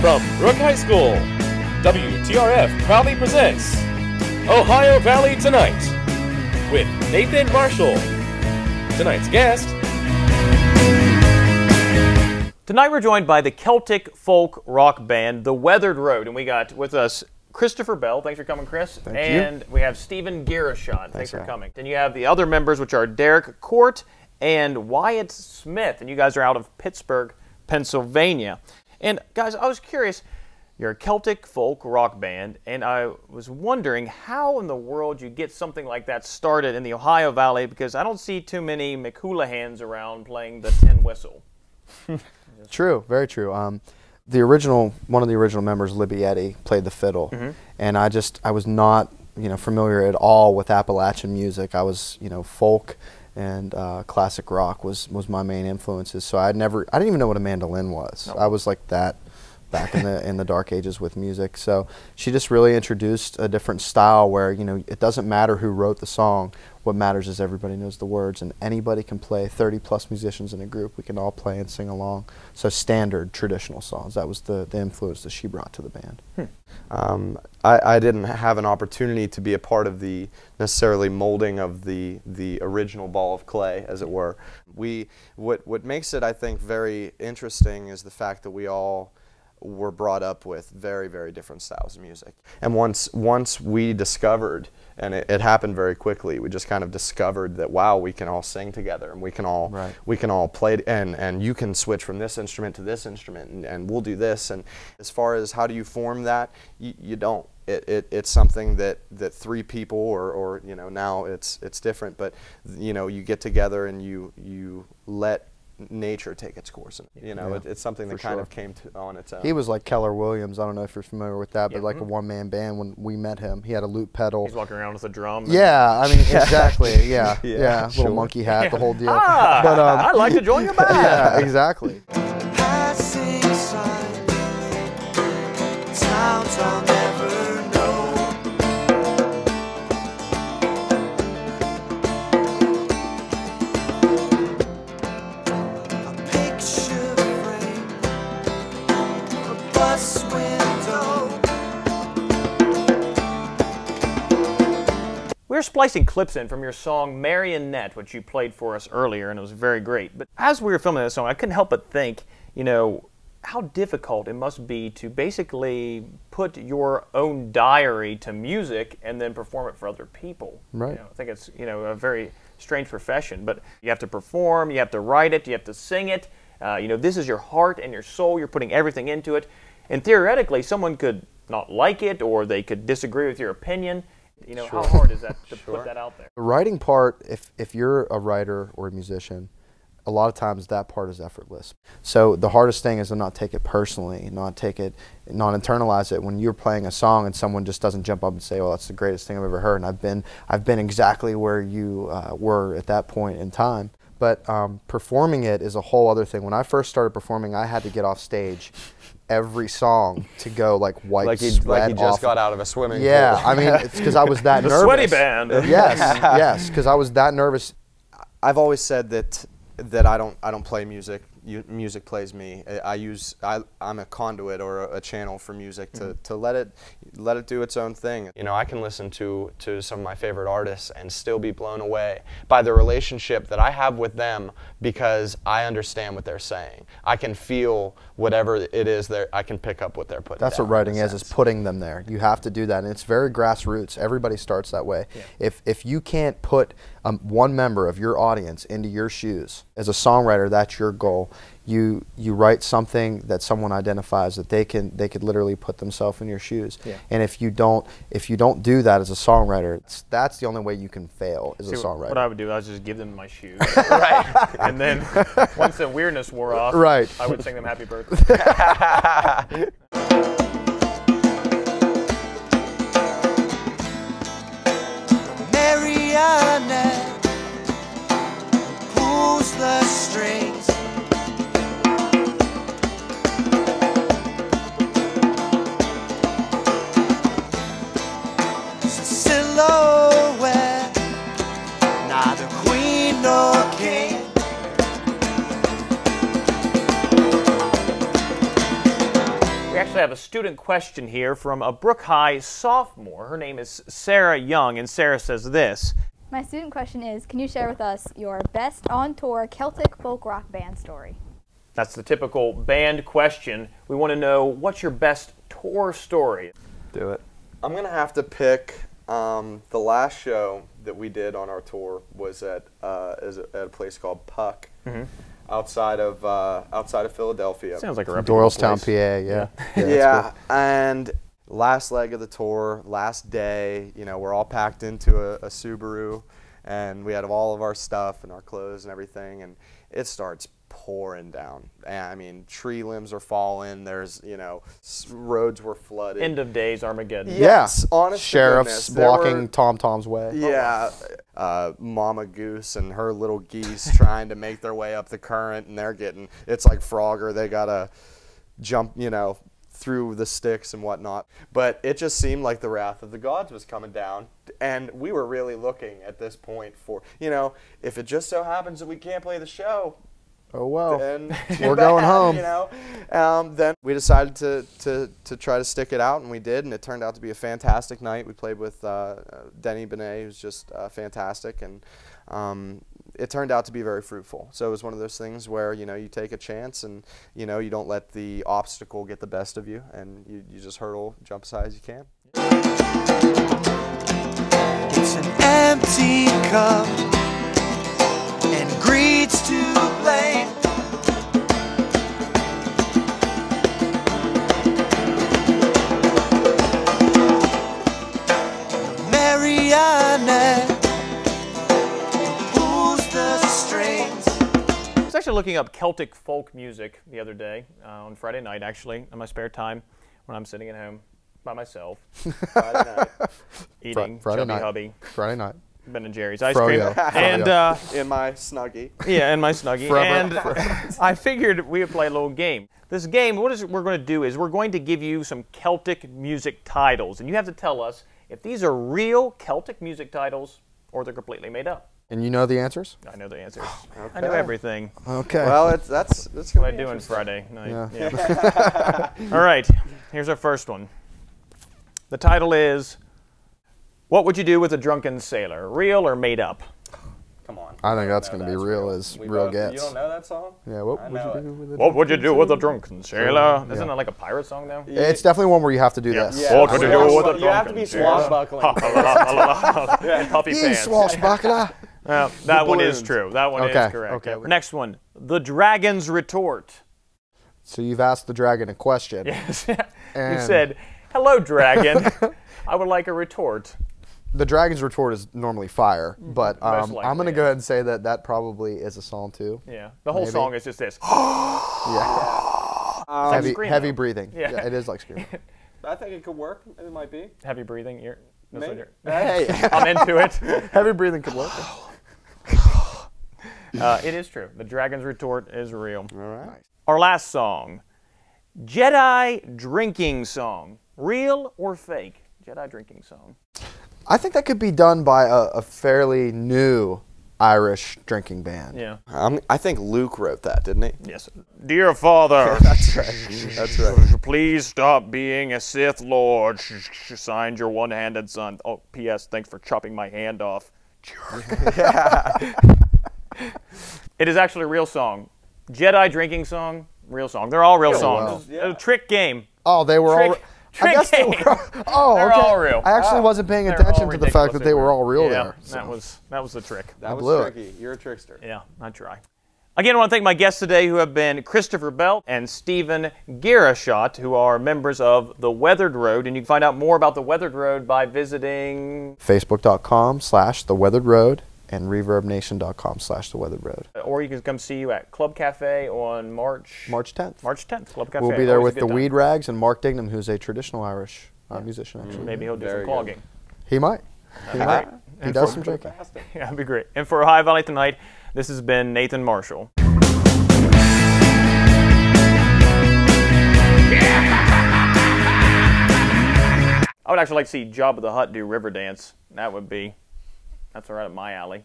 From Brooke High School, WTRF proudly presents Ohio Valley Tonight with Nathan Marshall. Tonight's guest. Tonight we're joined by the Celtic folk rock band, The Weathered Road, and we got with us Christopher Bell. Thanks for coming, Chris. Thank you. And we have Stephen Gierashon. Thanks for coming. Then you have the other members, which are Derek Court and Wyatt Smith, and you guys are out of Pittsburgh, Pennsylvania. And guys, I was curious, you're a Celtic folk rock band, and I was wondering how in the world you get something like that started in the Ohio Valley, because I don't see too many McHoolahans around playing the tin whistle. True, very true. One of the original members, Libby Eddy, played the fiddle, and I was not, familiar at all with Appalachian music. I was, folk and classic rock was my main influences. So I didn't even know what a mandolin was. Nope. I was like that back in the dark ages with music. So she just really introduced a different style where, it doesn't matter who wrote the song. What matters is everybody knows the words, and anybody can play. 30+ musicians in a group, we can all play and sing along. So standard traditional songs, that was the influence that she brought to the band. I didn't have an opportunity to be a part of the necessarily molding of the original ball of clay, as it were. What makes it, I think, very interesting is the fact that we all were brought up with very, very different styles of music. And once we discovered, and it happened very quickly, we just kind of discovered that, wow, we can all sing together, and we can all play, and you can switch from this instrument to this instrument, and we'll do this. And as far as how do you form that, you don't. It's something that three people, or now it's different, but you get together and you let nature take its course. It's something that kind of came on its own. He was like Keller Williams. I don't know if you're familiar with that, but like a one-man band. When we met him, he had a loop pedal. He's walking around with a drum. Yeah, I mean, exactly. Yeah, little monkey hat, the whole deal. But I'd like to join your band. Yeah, exactly. Passing sign, towns I'll never know. A picture frame, a bus window. We're splicing clips in from your song Marionette, which you played for us earlier, and it was very great. But as we were filming this song, I couldn't help but think, how difficult it must be to basically put your own diary to music and then perform it for other people. Right. I think it's, a very strange profession, but you have to perform, you have to write it, you have to sing it. This is your heart and your soul, you're putting everything into it. And theoretically, someone could not like it, or they could disagree with your opinion. How hard is that to put that out there? The writing part, if you're a writer or a musician, a lot of times that part is effortless. So the hardest thing is to not take it personally, not internalize it. When you're playing a song and someone just doesn't jump up and say, "Oh, that's the greatest thing I've ever heard," and I've been exactly where you were at that point in time. But performing it is a whole other thing. When I first started performing, I had to get off stage every song to go like wipe sweat like he just off. got out of a swimming pool. Yeah, I mean, it's because I was that nervous. Sweaty band. Yes, because I was that nervous. I've always said that I don't play music. Music plays me. I'm a conduit or a channel for music to let it do its own thing. I can listen to some of my favorite artists and still be blown away by the relationship that I have with them, because I understand what they're saying. I can feel whatever it is I can pick up what they're putting That's down, what writing is putting them there. You have to do that, and it's very grassroots. Everybody starts that way. Yeah. If you can't put one member of your audience into your shoes as a songwriter, that's your goal. You write something that someone identifies that they could literally put themselves in your shoes. Yeah. And if you don't do that as a songwriter, that's the only way you can fail as a songwriter. What I would do, I would just give them my shoes. Right. And then once the weirdness wore off, I would sing them happy birthday. Marionette pulls the strings. It's a silhouette, neither queen nor king. We actually have a student question here from a Brooke High sophomore. Her name is Sarah Young, and Sarah says this. My student question is, can you share with us your best on-tour Celtic folk rock band story? That's the typical band question. We want to know, what's your best tour story? Do it. I'm going to have to pick the last show that we did on our tour was at a place called Puck. Outside of Philadelphia. Sounds like a reputable Doylestown, place. PA, yeah. Yeah, and last leg of the tour, last day, you know, we're all packed into a Subaru, and we had all of our stuff and our clothes and everything, and it starts pouring down. And, I mean, tree limbs are falling. There's, you know, roads were flooded. End of days, Armageddon. Yes, honest to Sheriff's goodness, blocking Tom-Tom's way. Yeah, Mama Goose and her little geese trying to make their way up the current, and they're getting, it's like Frogger, they gotta jump, you know, through the sticks and whatnot. But it just seemed like the wrath of the gods was coming down, and we were really looking at this point for, you know, if it just so happens that we can't play the show, Oh, well, then we're going home. You know, then we decided to try to stick it out, and we did, and it turned out to be a fantastic night. We played with Denny Benet, who's just fantastic, and it turned out to be very fruitful. So it was one of those things where, you know, you take a chance, and, you know, you don't let the obstacle get the best of you, and you just hurdle, jump as high as you can. It's an empty cup and greed's to blame. Marionette pulls the strings. I was actually looking up Celtic folk music the other day, on Friday night, actually, in my spare time, when I'm sitting at home by myself, Friday night, eating Friday chubby night. hubby, Friday night. Ben and Jerry's ice Froyo. cream, and In my Snuggie. yeah, in my Snuggie, and I figured we would play a little game. This game, we're going to do is we're going to give you some Celtic music titles, and you have to tell us if these are real Celtic music titles or they're completely made up. And you know the answers? I know the answers. Okay. I know everything. Okay. Well, that's What I do on Friday night. Yeah. All right, here's our first one. The title is, What Would You Do with a Drunken Sailor? Real or made up? Come on. I think that's going to be real as real gets. You don't know that song? Yeah, what would know you it. do with it? What would you do with a drunken sailor? Yeah. Isn't that like a pirate song now? It's definitely one where you have to do this. Yeah. What would you do with a You have to drunken be sailor? swashbuckling. And puffy You pants. swashbuckler. That one is balloons. true. That one Okay, is correct. okay. Next one. The Dragon's Retort. So you've asked the dragon a question. Yes. You And- said, hello, dragon. I would like a retort. The dragon's retort is normally fire, but Most I'm likely, going to go ahead and say that that probably is a song too. Yeah. The whole Maybe. song is just this. Yeah. Like screaming. Heavy breathing. Yeah. Yeah, it is like screaming. I think it could work. It might be. Heavy breathing. That's what Maybe. you're- I'm into it. Heavy breathing could work. It is true. The Dragon's Retort is real. All right. Our last song, Jedi Drinking Song. Real or fake? Jedi Drinking Song. I think that could be done by a fairly new Irish drinking band. Yeah. I think Luke wrote that, didn't he? Yes. Dear Father. That's right. That's right. Please stop being a Sith Lord. Signed, your one-handed son. Oh, P.S. Thanks for chopping my hand off. It is actually a real song. Jedi Drinking Song, real song. They're all real songs. wow. A trick game. Oh, they were all. Trick I guess they game. were. Oh, They're okay. all real. I actually wasn't paying They're attention all to the fact that ridiculous. they were all real Yeah, there. so. that was the trick. That blew was it. tricky. You're a trickster. Yeah, I try. Again, I want to thank my guests today who have been Christopher Belt and Stephen Girashot, who are members of The Weathered Road. And you can find out more about The Weathered Road by visiting... Facebook.com/theweatheredroad and ReverbNation.com/theweatheredroad. Or you can come see you at Club Cafe on March 10th. March 10th, Club Cafe. We'll be there Always with a the good time. Weed Rags and Mark Dignam, who's a traditional Irish musician, actually. Maybe he'll do Very some good. clogging. He might. He might. He And does for- some drinking. Yeah, that'd be great. And for Ohio Valley Tonight, this has been Nathan Marshall. I would actually like to see Jabba the Hutt do Riverdance. That's right up my alley.